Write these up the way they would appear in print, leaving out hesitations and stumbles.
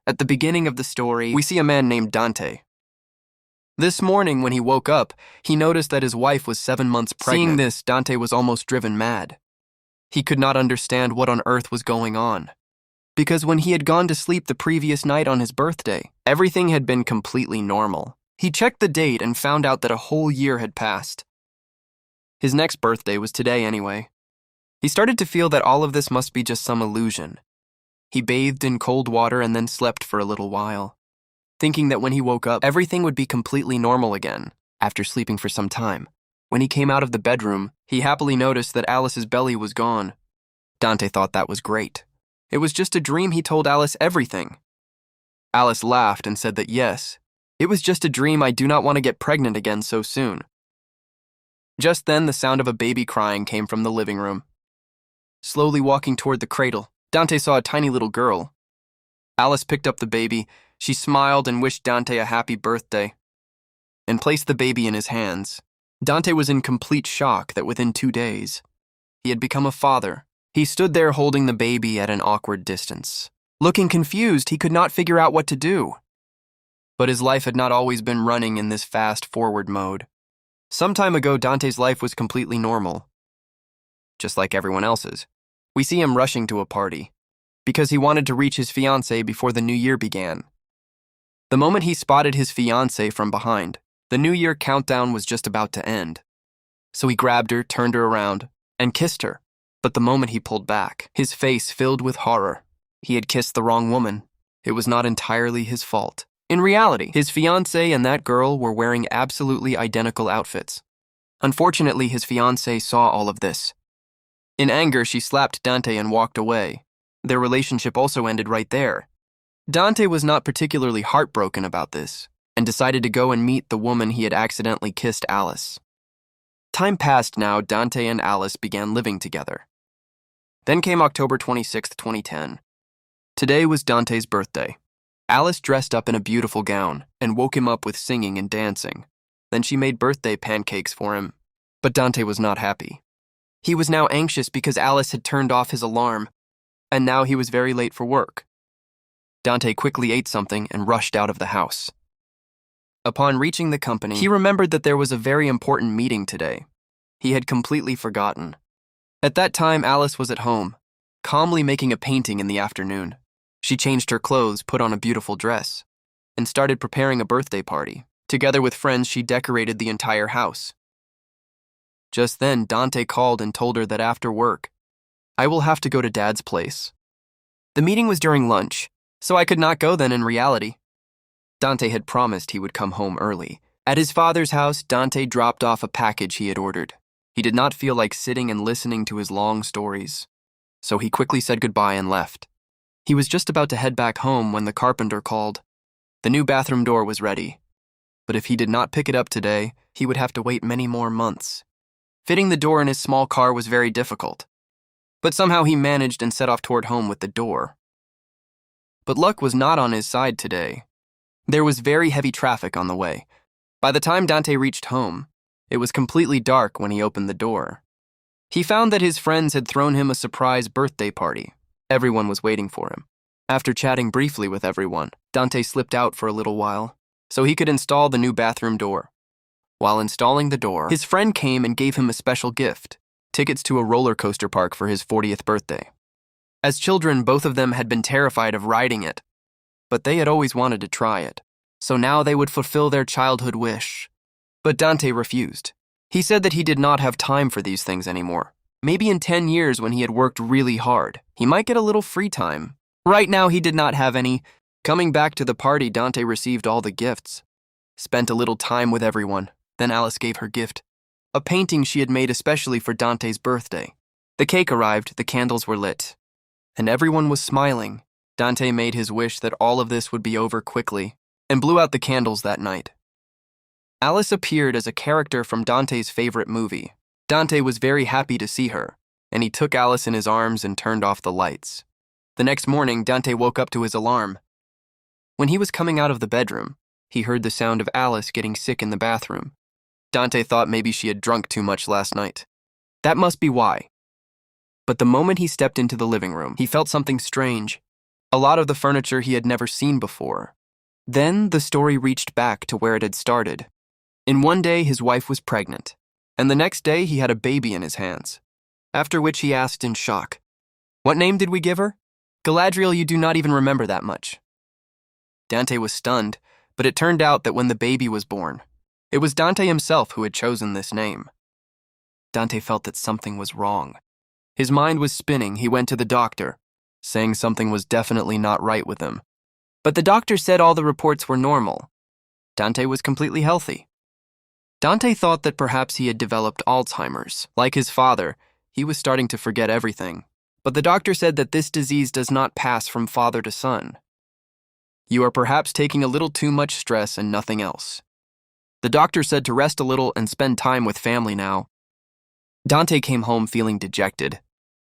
At the beginning of the story, we see a man named Dante. This morning, when he woke up, he noticed that his wife was 7 months pregnant. Seeing this, Dante was almost driven mad. He could not understand what on earth was going on. Because when he had gone to sleep the previous night on his birthday, everything had been completely normal. He checked the date and found out that a whole year had passed. His next birthday was today anyway. He started to feel that all of this must be just some illusion. He bathed in cold water and then slept for a little while, thinking that when he woke up, everything would be completely normal again. After sleeping for some time, when he came out of the bedroom, he happily noticed that Alice's belly was gone. Dante thought that was great. It was just a dream. He told Alice everything. Alice laughed and said that yes, it was just a dream. I do not want to get pregnant again so soon. Just then, the sound of a baby crying came from the living room. Slowly walking toward the cradle, Dante saw a tiny little girl. Alice picked up the baby. She smiled and wished Dante a happy birthday and placed the baby in his hands. Dante was in complete shock that within 2 days, he had become a father. He stood there holding the baby at an awkward distance. Looking confused, he could not figure out what to do. But his life had not always been running in this fast-forward mode. Some time ago, Dante's life was completely normal, just like everyone else's. We see him rushing to a party, because he wanted to reach his fiancée before the new year began. The moment he spotted his fiancée from behind, the New Year countdown was just about to end. So he grabbed her, turned her around, and kissed her. But the moment he pulled back, his face filled with horror. He had kissed the wrong woman. It was not entirely his fault. In reality, his fiancée and that girl were wearing absolutely identical outfits. Unfortunately, his fiancée saw all of this. In anger, she slapped Dante and walked away. Their relationship also ended right there. Dante was not particularly heartbroken about this, and decided to go and meet the woman he had accidentally kissed, Alice. Time passed now. Dante and Alice began living together. Then came October 26, 2010. Today was Dante's birthday. Alice dressed up in a beautiful gown and woke him up with singing and dancing. Then she made birthday pancakes for him. But Dante was not happy. He was now anxious because Alice had turned off his alarm, and now he was very late for work. Dante quickly ate something and rushed out of the house. Upon reaching the company, he remembered that there was a very important meeting today. He had completely forgotten. At that time, Alice was at home, calmly making a painting in the afternoon. She changed her clothes, put on a beautiful dress, and started preparing a birthday party. Together with friends, she decorated the entire house. Just then, Dante called and told her that after work, I will have to go to Dad's place. The meeting was during lunch, so I could not go then in reality. Dante had promised he would come home early. At his father's house, Dante dropped off a package he had ordered. He did not feel like sitting and listening to his long stories, so he quickly said goodbye and left. He was just about to head back home when the carpenter called. The new bathroom door was ready, but if he did not pick it up today, he would have to wait many more months. Fitting the door in his small car was very difficult, but somehow he managed and set off toward home with the door. But luck was not on his side today. There was very heavy traffic on the way. By the time Dante reached home, it was completely dark when he opened the door. He found that his friends had thrown him a surprise birthday party. Everyone was waiting for him. After chatting briefly with everyone, Dante slipped out for a little while so he could install the new bathroom door. While installing the door, his friend came and gave him a special gift, tickets to a roller coaster park for his 40th birthday. As children, both of them had been terrified of riding it, but they had always wanted to try it, so now they would fulfill their childhood wish. But Dante refused. He said that he did not have time for these things anymore. Maybe in 10 years when he had worked really hard, he might get a little free time. Right now, he did not have any. Coming back to the party, Dante received all the gifts, spent a little time with everyone. Then Alice gave her gift, a painting she had made especially for Dante's birthday. The cake arrived, the candles were lit, and everyone was smiling. Dante made his wish that all of this would be over quickly, and blew out the candles that night. Alice appeared as a character from Dante's favorite movie. Dante was very happy to see her, and he took Alice in his arms and turned off the lights. The next morning, Dante woke up to his alarm. When he was coming out of the bedroom, he heard the sound of Alice getting sick in the bathroom. Dante thought maybe she had drunk too much last night. That must be why. But the moment he stepped into the living room, he felt something strange. a lot of the furniture he had never seen before. Then the story reached back to where it had started. In one day, his wife was pregnant, and the next day he had a baby in his hands. After which he asked in shock, "What name did we give her?" "Galadriel, you do not even remember that much." Dante was stunned, but it turned out that when the baby was born, it was Dante himself who had chosen this name. Dante felt that something was wrong. His mind was spinning. He went to the doctor, saying something was definitely not right with him. But the doctor said all the reports were normal. Dante was completely healthy. Dante thought that perhaps he had developed Alzheimer's. Like his father, he was starting to forget everything. But the doctor said that this disease does not pass from father to son. You are perhaps taking a little too much stress and nothing else. The doctor said to rest a little and spend time with family now. Dante came home feeling dejected.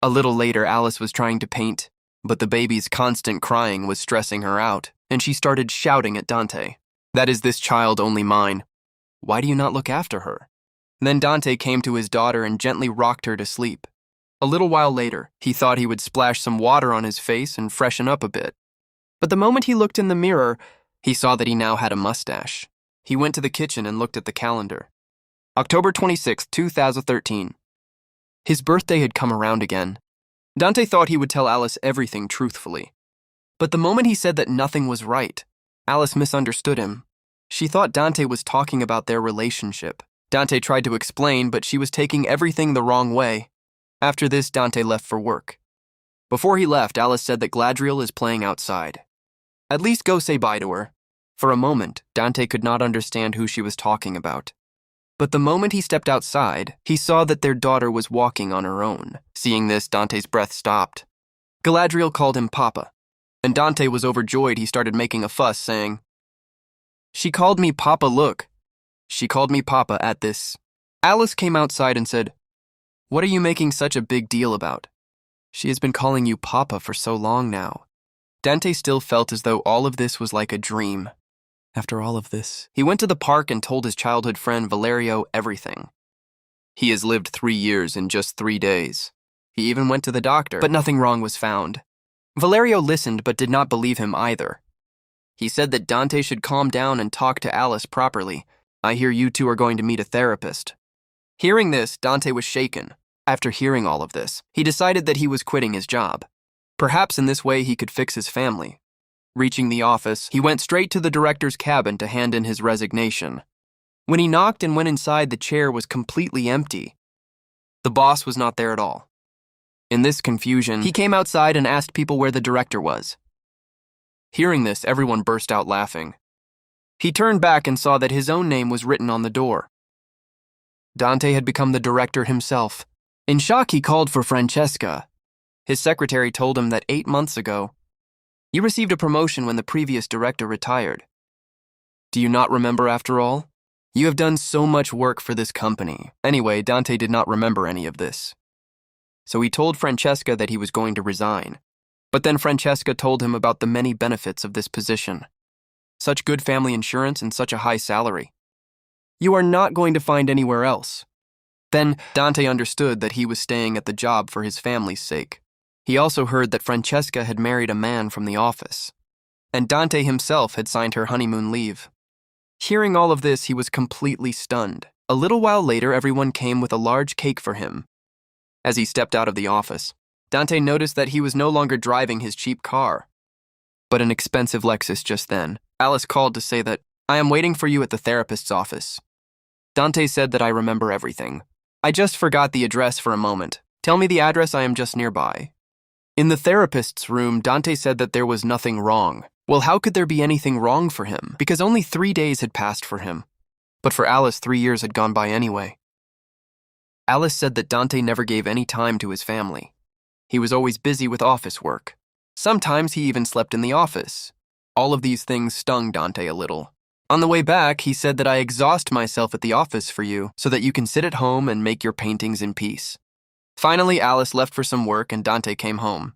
A little later, Alice was trying to paint, but the baby's constant crying was stressing her out, and she started shouting at Dante. "That is this child only mine. Why do you not look after her?" Then Dante came to his daughter and gently rocked her to sleep. A little while later, he thought he would splash some water on his face and freshen up a bit. But the moment he looked in the mirror, he saw that he now had a mustache. He went to the kitchen and looked at the calendar. October 26, 2013. His birthday had come around again. Dante thought he would tell Alice everything truthfully. But the moment he said that nothing was right, Alice misunderstood him. She thought Dante was talking about their relationship. Dante tried to explain, but she was taking everything the wrong way. After this, Dante left for work. Before he left, Alice said that Galadriel is playing outside. At least go say bye to her. For a moment, Dante could not understand who she was talking about. But the moment he stepped outside, he saw that their daughter was walking on her own. Seeing this, Dante's breath stopped. Galadriel called him Papa, and Dante was overjoyed. He started making a fuss, saying, "She called me Papa, look. She called me Papa at this." Alice came outside and said, "What are you making such a big deal about? She has been calling you Papa for so long now." Dante still felt as though all of this was like a dream. After all of this, he went to the park and told his childhood friend Valerio everything. He has lived 3 years in just 3 days. He even went to the doctor, but nothing wrong was found. Valerio listened but did not believe him either. He said that Dante should calm down and talk to Alice properly. "I hear you two are going to meet a therapist." Hearing this, Dante was shaken. After hearing all of this, he decided that he was quitting his job. Perhaps in this way he could fix his family. Reaching the office, he went straight to the director's cabin to hand in his resignation. When he knocked and went inside, the chair was completely empty. The boss was not there at all. In this confusion, he came outside and asked people where the director was. Hearing this, everyone burst out laughing. He turned back and saw that his own name was written on the door. Dante had become the director himself. In shock, he called for Francesca. His secretary told him that 8 months ago, "You received a promotion when the previous director retired. Do you not remember after all? You have done so much work for this company." Anyway, Dante did not remember any of this. So he told Francesca that he was going to resign. But then Francesca told him about the many benefits of this position. Such good family insurance and such a high salary. You are not going to find anywhere else. Then Dante understood that he was staying at the job for his family's sake. He also heard that Francesca had married a man from the office, and Dante himself had signed her honeymoon leave. Hearing all of this, he was completely stunned. A little while later, everyone came with a large cake for him. As he stepped out of the office, Dante noticed that he was no longer driving his cheap car, but an expensive Lexus just then. Alice called to say that, "I am waiting for you at the therapist's office." Dante said that, "I remember everything. I just forgot the address for a moment. Tell me the address, I am just nearby." In the therapist's room, Dante said that there was nothing wrong. Well, how could there be anything wrong for him? Because only 3 days had passed for him. But for Alice, 3 years had gone by anyway. Alice said that Dante never gave any time to his family. He was always busy with office work. Sometimes he even slept in the office. All of these things stung Dante a little. On the way back, he said that, "I exhaust myself at the office for you so that you can sit at home and make your paintings in peace." Finally, Alice left for some work and Dante came home.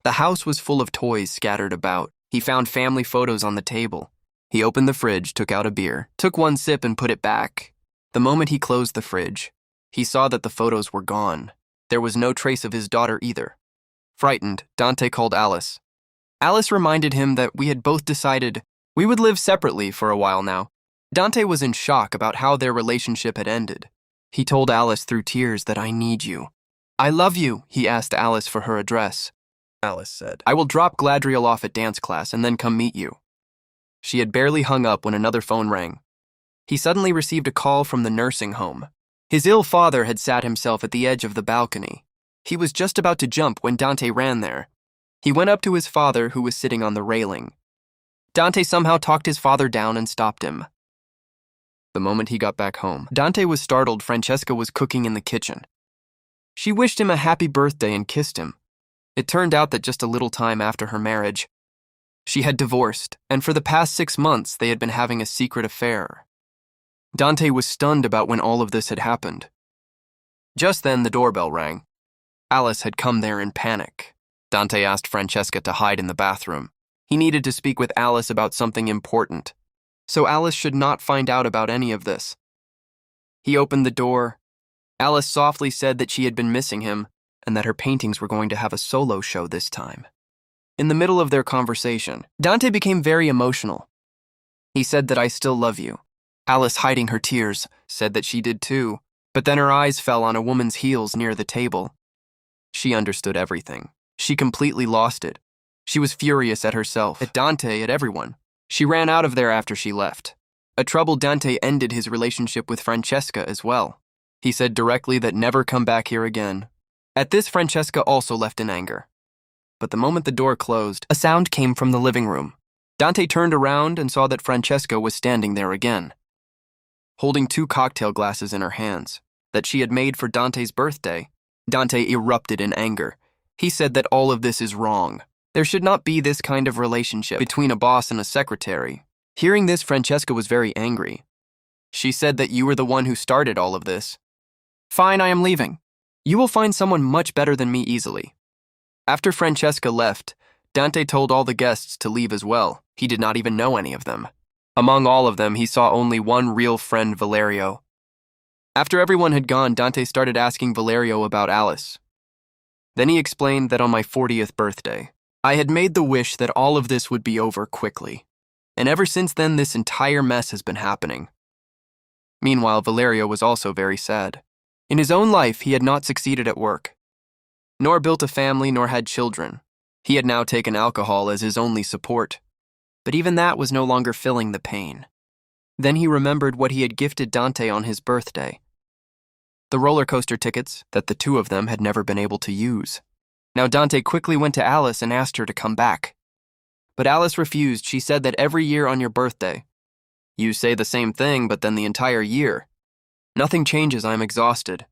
The house was full of toys scattered about. He found family photos on the table. He opened the fridge, took out a beer, took one sip and put it back. The moment he closed the fridge, he saw that the photos were gone. There was no trace of his daughter either. Frightened, Dante called Alice. Alice reminded him that we had both decided we would live separately for a while now. Dante was in shock about how their relationship had ended. He told Alice through tears that I need you. I love you, he asked Alice for her address. Alice said, I will drop Galadriel off at dance class and then come meet you. She had barely hung up when another phone rang. He suddenly received a call from the nursing home. His ill father had sat himself at the edge of the balcony. He was just about to jump when Dante ran there. He went up to his father, who was sitting on the railing. Dante somehow talked his father down and stopped him. The moment he got back home, Dante was startled Francesca was cooking in the kitchen. She wished him a happy birthday and kissed him. It turned out that just a little time after her marriage, she had divorced, and for the past 6 months they had been having a secret affair. Dante was stunned about when all of this had happened. Just then the doorbell rang. Alice had come there in panic. Dante asked Francesca to hide in the bathroom. He needed to speak with Alice about something important, so Alice should not find out about any of this. He opened the door. Alice softly said that she had been missing him and that her paintings were going to have a solo show this time. In the middle of their conversation, Dante became very emotional. He said that I still love you. Alice, hiding her tears, said that she did too, but then her eyes fell on a woman's heels near the table. She understood everything. She completely lost it. She was furious at herself, at Dante, at everyone. She ran out of there after she left. A troubled Dante ended his relationship with Francesca as well. He said directly that never come back here again. At this, Francesca also left in anger. But the moment the door closed, a sound came from the living room. Dante turned around and saw that Francesca was standing there again, holding 2 cocktail glasses in her hands that she had made for Dante's birthday. Dante erupted in anger. He said that all of this is wrong. There should not be this kind of relationship between a boss and a secretary. Hearing this, Francesca was very angry. She said that you were the one who started all of this. Fine, I am leaving. You will find someone much better than me easily. After Francesca left, Dante told all the guests to leave as well. He did not even know any of them. Among all of them, he saw only one real friend, Valerio. After everyone had gone, Dante started asking Valerio about Alice. Then he explained that on my 40th birthday, I had made the wish that all of this would be over quickly. And ever since then, this entire mess has been happening. Meanwhile, Valerio was also very sad. In his own life, he had not succeeded at work, nor built a family, nor had children. He had now taken alcohol as his only support. But even that was no longer filling the pain. Then he remembered what he had gifted Dante on his birthday. The roller coaster tickets that the 2 of them had never been able to use. Now Dante quickly went to Alice and asked her to come back. But Alice refused. She said that every year on your birthday, you say the same thing, but then the entire year, nothing changes. I'm exhausted.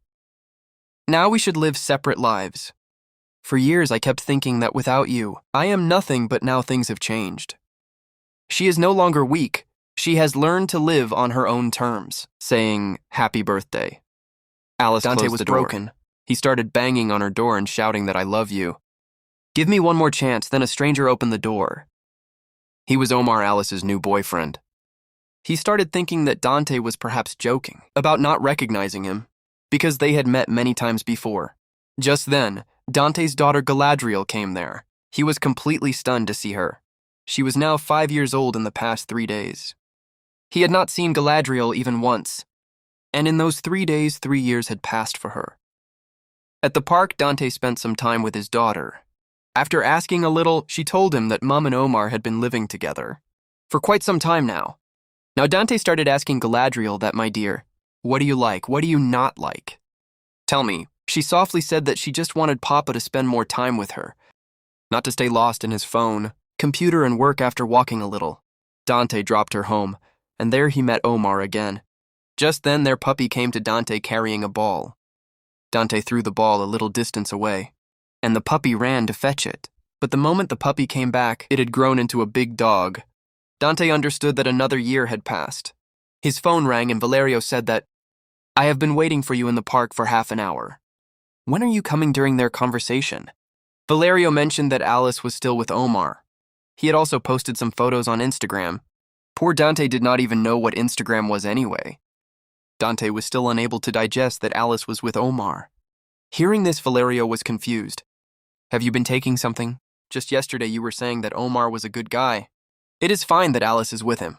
Now we should live separate lives. For years I kept thinking that without you, I am nothing, but now things have changed. She is no longer weak. She has learned to live on her own terms, saying, "Happy birthday." Alice Dante was broken. He started banging on her door and shouting that I love you. Give me one more chance. Then a stranger opened the door. He was Omar, Alice's new boyfriend. He started thinking that Dante was perhaps joking about not recognizing him, because they had met many times before. Just then, Dante's daughter Galadriel came there. He was completely stunned to see her. She was now 5 years old in the past 3 days. He had not seen Galadriel even once, and in those 3 days, 3 years had passed for her. At the park, Dante spent some time with his daughter. After asking a little, she told him that Mum and Omar had been living together for quite some time now. Now Dante started asking Galadriel that, "My dear, what do you like? What do you not like? Tell me." She softly said that she just wanted Papa to spend more time with her, not to stay lost in his phone, computer, and work. After walking a little, Dante dropped her home, and there he met Omar again. Just then their puppy came to Dante carrying a ball. Dante threw the ball a little distance away, and the puppy ran to fetch it. But the moment the puppy came back, it had grown into a big dog. Dante understood that another year had passed. His phone rang and Valerio said that, "I have been waiting for you in the park for half an hour. When are you coming?" During their conversation, Valerio mentioned that Alice was still with Omar. He had also posted some photos on Instagram. Poor Dante did not even know what Instagram was anyway. Dante was still unable to digest that Alice was with Omar. Hearing this, Valerio was confused. "Have you been taking something?" Just yesterday you were saying that Omar was a good guy. It is fine that Alice is with him.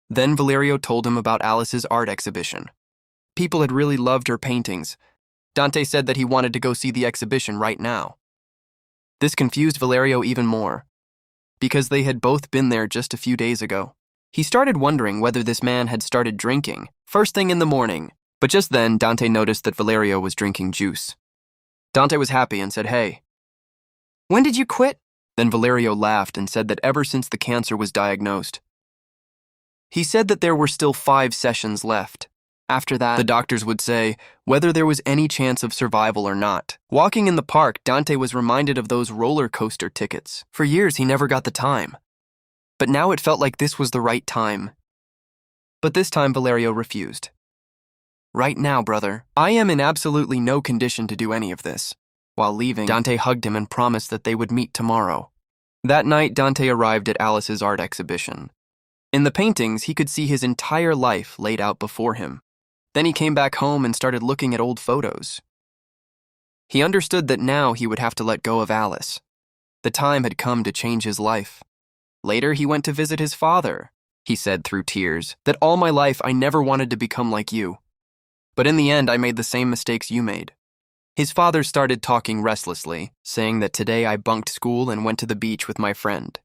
Then Valerio told him about Alice's art exhibition. People had really loved her paintings. Dante said that he wanted to go see the exhibition right now. This confused Valerio even more, because they had both been there just a few days ago. He started wondering whether this man had started drinking first thing in the morning, but just then Dante noticed that Valerio was drinking juice. Dante was happy and said, "Hey, when did you quit?" Then Valerio laughed and said that ever since the cancer was diagnosed. He said that there were still 5 sessions left. After that, the doctors would say whether there was any chance of survival or not. Walking in the park, Dante was reminded of those roller coaster tickets. For years, he never got the time. But now it felt like this was the right time. But this time, Valerio refused. "Right now, brother, I am in absolutely no condition to do any of this." While leaving, Dante hugged him and promised that they would meet tomorrow. That night, Dante arrived at Alice's art exhibition. In the paintings, he could see his entire life laid out before him. Then he came back home and started looking at old photos. He understood that now he would have to let go of Alice. The time had come to change his life. Later, he went to visit his father. He said through tears that all my life I never wanted to become like you. But in the end, I made the same mistakes you made. His father started talking restlessly, saying that today I bunked school and went to the beach with my friend.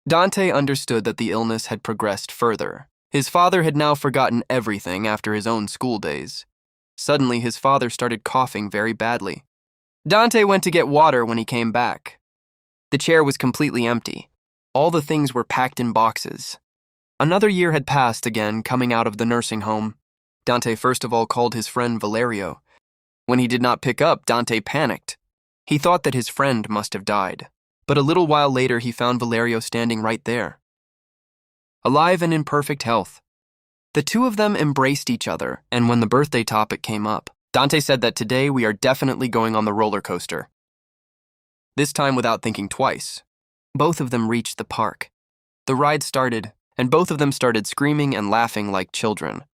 Dante understood that the illness had progressed further. His father had now forgotten everything after his own school days. Suddenly, his father started coughing very badly. Dante went to get water when he came back. The chair was completely empty. All the things were packed in boxes. Another year had passed again, coming out of the nursing home. Dante first of all called his friend Valerio. When he did not pick up, Dante panicked. He thought that his friend must have died. But a little while later, he found Valerio standing right there, alive and in perfect health. The two of them embraced each other, and when the birthday topic came up, Dante said that today we are definitely going on the roller coaster. This time without thinking twice. Both of them reached the park. The ride started, and both of them started screaming and laughing like children.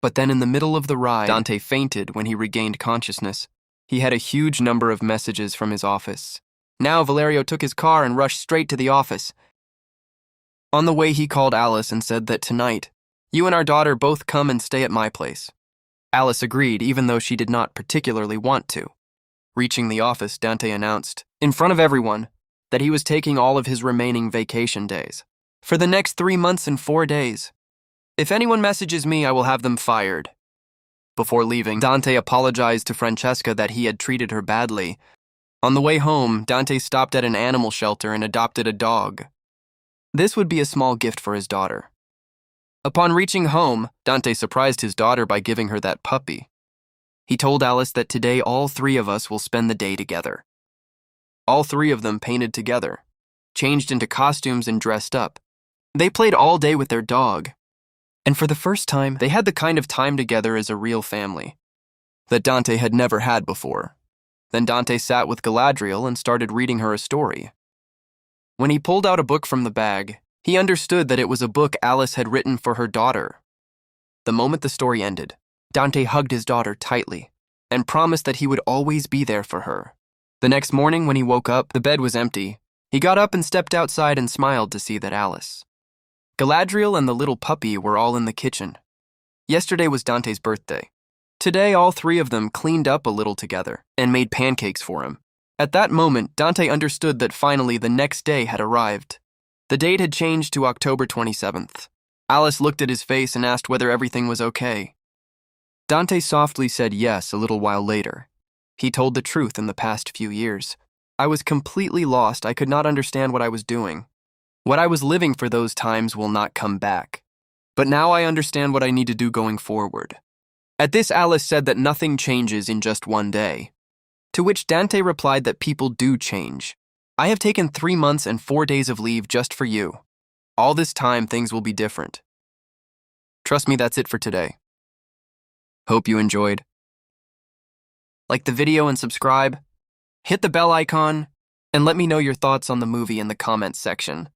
But then in the middle of the ride, Dante fainted when he regained consciousness. He had a huge number of messages from his office. Now Valerio took his car and rushed straight to the office. On the way, he called Alice and said that tonight, you and our daughter both come and stay at my place. Alice agreed, even though she did not particularly want to. Reaching the office, Dante announced, in front of everyone, that he was taking all of his remaining vacation days. For the next 3 months and 4 days. If anyone messages me, I will have them fired. Before leaving, Dante apologized to Francesca that he had treated her badly. On the way home, Dante stopped at an animal shelter and adopted a dog. This would be a small gift for his daughter. Upon reaching home, Dante surprised his daughter by giving her that puppy. He told Alice that today all 3 of us will spend the day together. All 3 of them painted together, changed into costumes and dressed up. They played all day with their dog. And for the first time, they had the kind of time together as a real family that Dante had never had before. Then Dante sat with Galadriel and started reading her a story. When he pulled out a book from the bag, he understood that it was a book Alice had written for her daughter. The moment the story ended, Dante hugged his daughter tightly and promised that he would always be there for her. The next morning when he woke up, the bed was empty. He got up and stepped outside and smiled to see that Alice, Galadriel, and the little puppy were all in the kitchen. Yesterday was Dante's birthday. Today, all 3 of them cleaned up a little together and made pancakes for him. At that moment, Dante understood that finally the next day had arrived. The date had changed to October 27th. Alice looked at his face and asked whether everything was okay. Dante softly said yes a little while later. He told the truth in the past few years. I was completely lost. I could not understand what I was doing. What I was living for those times will not come back. But now I understand what I need to do going forward. At this, Alice said that nothing changes in just one day. To which Dante replied that people do change. I have taken 3 months and 4 days of leave just for you. All this time, things will be different. Trust me, that's it for today. Hope you enjoyed. Like the video and subscribe. Hit the bell icon, and let me know your thoughts on the movie in the comments section.